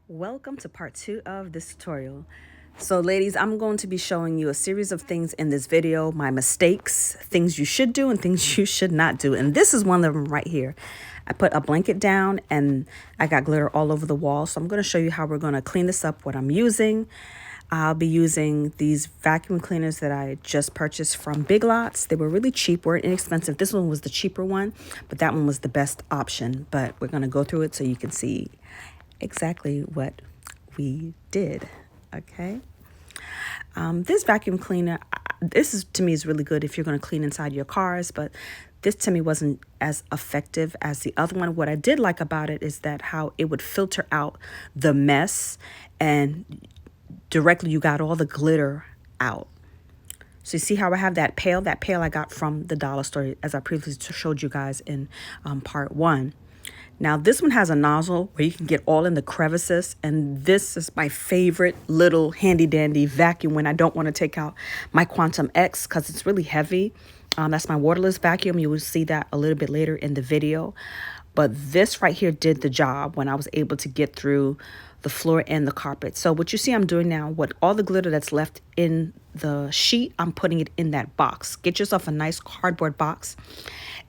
Welcome to part 2 of this tutorial. So ladies, I'm going to be showing you a series of things in this video, my mistakes, things you should do and things you should not do. And this is one of them right here. I put a blanket down and I got glitter all over the wall. So I'm going to show you how we're going to clean this up, what I'm using. I'll be using these vacuum cleaners that I just purchased from Big Lots. They were really cheap, weren't inexpensive. This one was the cheaper one, but that one was the best option. But we're going to go through it so you can see exactly what we did. Okay. This vacuum cleaner, this is to me is really good if you're going to clean inside your cars, but this to me wasn't as effective as the other one. What I did like about it is that how it would filter out the mess and directly you got all the glitter out. So you see how I have that pail? That pail I got from the dollar store, as I previously showed you guys in part 1. Now this one has a nozzle where you can get all in the crevices, and this is my favorite little handy dandy vacuum when I don't want to take out my Quantum X because it's really heavy. That's my waterless vacuum. You will see that a little bit later in the video. But this right here did the job when I was able to get through the floor and the carpet. So what you see I'm doing now, what all the glitter that's left in the sheet, I'm putting it in that box. Get yourself a nice cardboard box.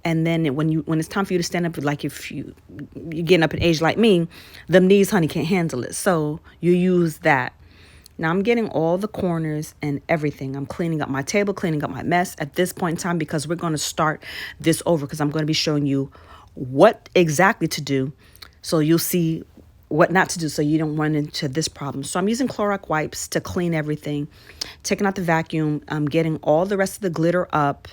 And then when it's time for you to stand up, like if you're getting up in age like me, them knees, honey, can't handle it. So you use that. Now I'm getting all the corners and everything. I'm cleaning up my table, cleaning up my mess at this point in time because we're going to start this over because I'm going to be showing you what exactly to do. So you'll see what not to do so you don't run into this problem. So I'm using Clorox wipes to clean everything, taking out the vacuum. I'm getting all the rest of the glitter up.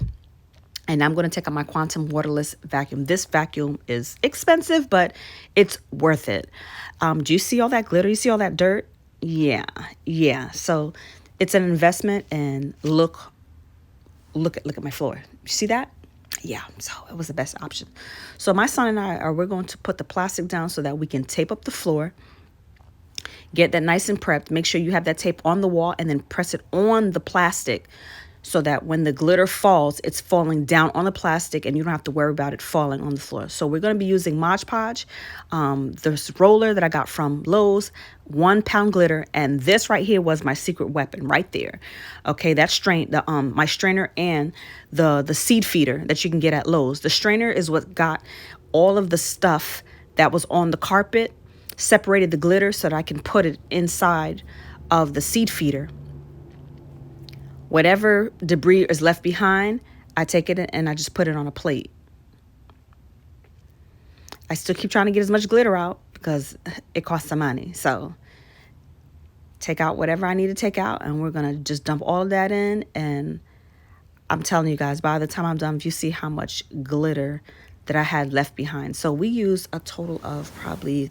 And I'm going to take out my Quantum waterless vacuum. This vacuum is expensive, but it's worth it. Do you see all that glitter? You see all that dirt? Yeah. So it's an investment. And look at my floor. You see that? Yeah, so it was the best option. So my son and we're going to put the plastic down so that we can tape up the floor. Get that nice and prepped. Make sure you have that tape on the wall and then press it on the plastic so that when the glitter falls, it's falling down on the plastic and you don't have to worry about it falling on the floor. So we're going to be using Podge, this roller that I got from Lowe's, 1 pound glitter, and this right here was my secret weapon right there. Okay, that my strainer and the seed feeder that you can get at Lowe's. The strainer is what got all of the stuff that was on the carpet, separated the glitter so that I can put it inside of the seed feeder. Whatever debris is left behind, I take it and I just put it on a plate. I still keep trying to get as much glitter out because it costs some money. So take out whatever I need to take out, and we're going to just dump all of that in. And I'm telling you guys, by the time I'm done, you see how much glitter that I had left behind. So we use a total of probably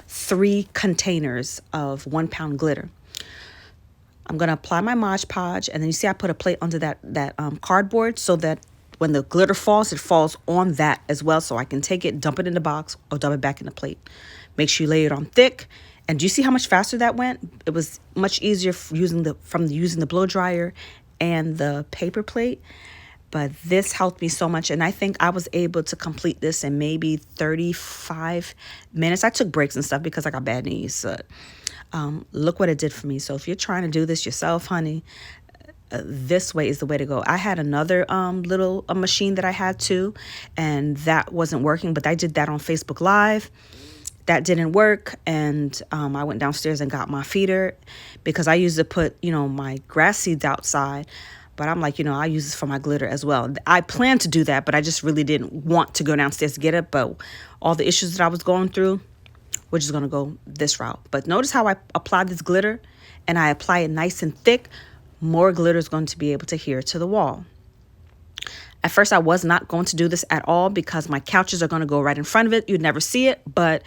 3 containers of 1 pound glitter. I'm going to apply my Mod Podge, and then you see I put a plate under that cardboard so that when the glitter falls, it falls on that as well. So I can take it, dump it in the box, or dump it back in the plate. Make sure you lay it on thick. And do you see how much faster that went? It was much easier using the blow dryer and the paper plate. But this helped me so much, and I think I was able to complete this in maybe 35 minutes. I took breaks and stuff because I got bad knees. So, look what it did for me. So if you're trying to do this yourself, honey, this way is the way to go. I had another little machine that I had too, and that wasn't working, but I did that on Facebook Live. That didn't work, and I went downstairs and got my feeder because I used to put, my grass seeds outside. But I'm like, I use this for my glitter as well. I planned to do that, but I just really didn't want to go downstairs to get it. But all the issues that I was going through, we're just going to go this route. But notice how I apply this glitter, and I apply it nice and thick. More glitter is going to be able to adhere to the wall. At first, I was not going to do this at all because my couches are going to go right in front of it. You'd never see it. But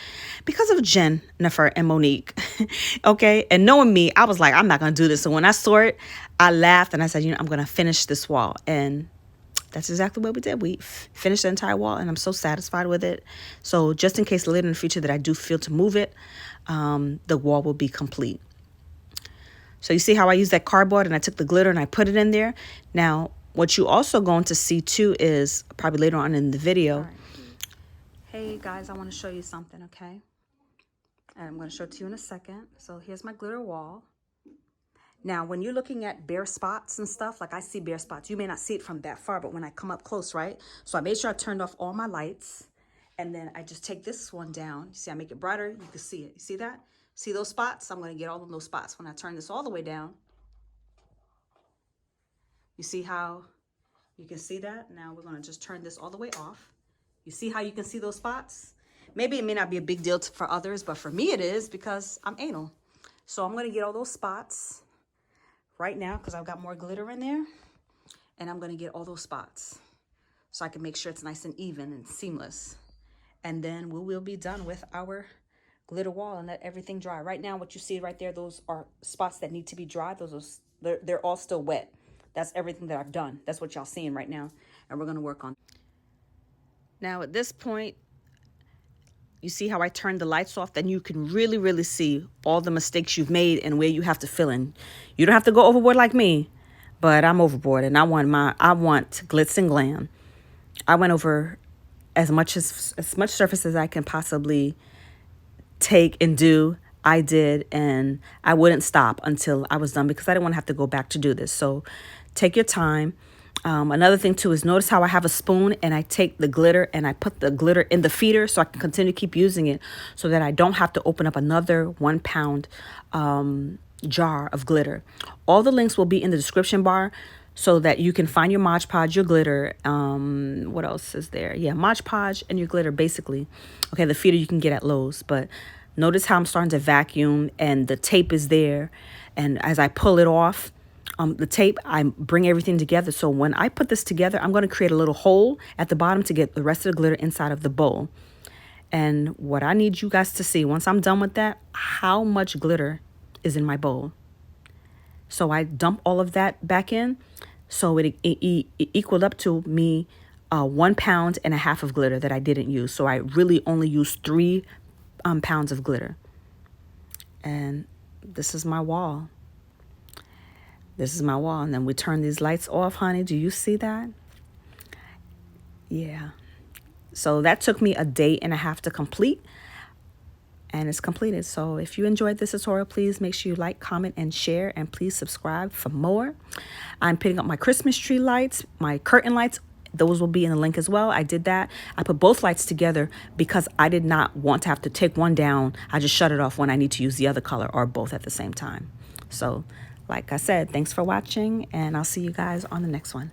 because of Jennifer and Monique, okay, and knowing me, I was like, I'm not going to do this. So when I saw it, I laughed and I said, I'm going to finish this wall. And that's exactly what we did. We finished the entire wall, and I'm so satisfied with it. So just in case later in the future that I do feel to move it, the wall will be complete. So you see how I used that cardboard and I took the glitter and I put it in there. Now, what you also going to see too is probably later on in the video. Right. Hey guys, I want to show you something, okay? And I'm going to show it to you in a second. So here's my glitter wall. Now, when you're looking at bare spots and stuff, like I see bare spots, you may not see it from that far, but when I come up close, right? So I made sure I turned off all my lights. And then I just take this one down. You see, I make it brighter. You can see it. You see that? See those spots? I'm going to get all of those spots. When I turn this all the way down, you see how you can see that? Now we're going to just turn this all the way off. You see how you can see those spots? Maybe it may not be a big deal for others, but for me it is because I'm anal. So I'm going to get all those spots right now because I've got more glitter in there. And I'm going to get all those spots so I can make sure it's nice and even and seamless. And then we will be done with our glitter wall and let everything dry. Right now, what you see right there, those are spots that need to be dried. They're all still wet. That's everything that I've done. That's what y'all seeing right now. And we're going to work on. Now, at this point, you see how I turned the lights off? Then you can really, really see all the mistakes you've made and where you have to fill in. You don't have to go overboard like me, but I'm overboard and I want glitz and glam. I went over as much surface as I can possibly take and do. I did, and I wouldn't stop until I was done because I didn't want to have to go back to do this. So take your time. Another thing too is notice how I have a spoon and I take the glitter and I put the glitter in the feeder so I can continue to keep using it so that I don't have to open up another 1 pound jar of glitter. All the links will be in the description bar so that you can find your Mod Podge, your glitter. What else is there? Yeah, Mod Podge and your glitter basically. Okay, the feeder you can get at Lowe's, but notice how I'm starting to vacuum and the tape is there. And as I pull it off, the tape, I bring everything together. So when I put this together, I'm going to create a little hole at the bottom to get the rest of the glitter inside of the bowl. And what I need you guys to see, once I'm done with that, how much glitter is in my bowl. So I dump all of that back in. So it equaled up to me 1.5 pounds of glitter that I didn't use. So I really only used 3 pounds of glitter. And this is my wall. This is my wall. And then we turn these lights off, honey. Do you see that? Yeah. So that took me 1.5 days to complete. And it's completed. So if you enjoyed this tutorial, please make sure you like, comment, and share. And please subscribe for more. I'm putting up my Christmas tree lights, my curtain lights. Those will be in the link as well. I did that. I put both lights together because I did not want to have to take one down. I just shut it off when I need to use the other color or both at the same time. So like I said, thanks for watching, and I'll see you guys on the next one.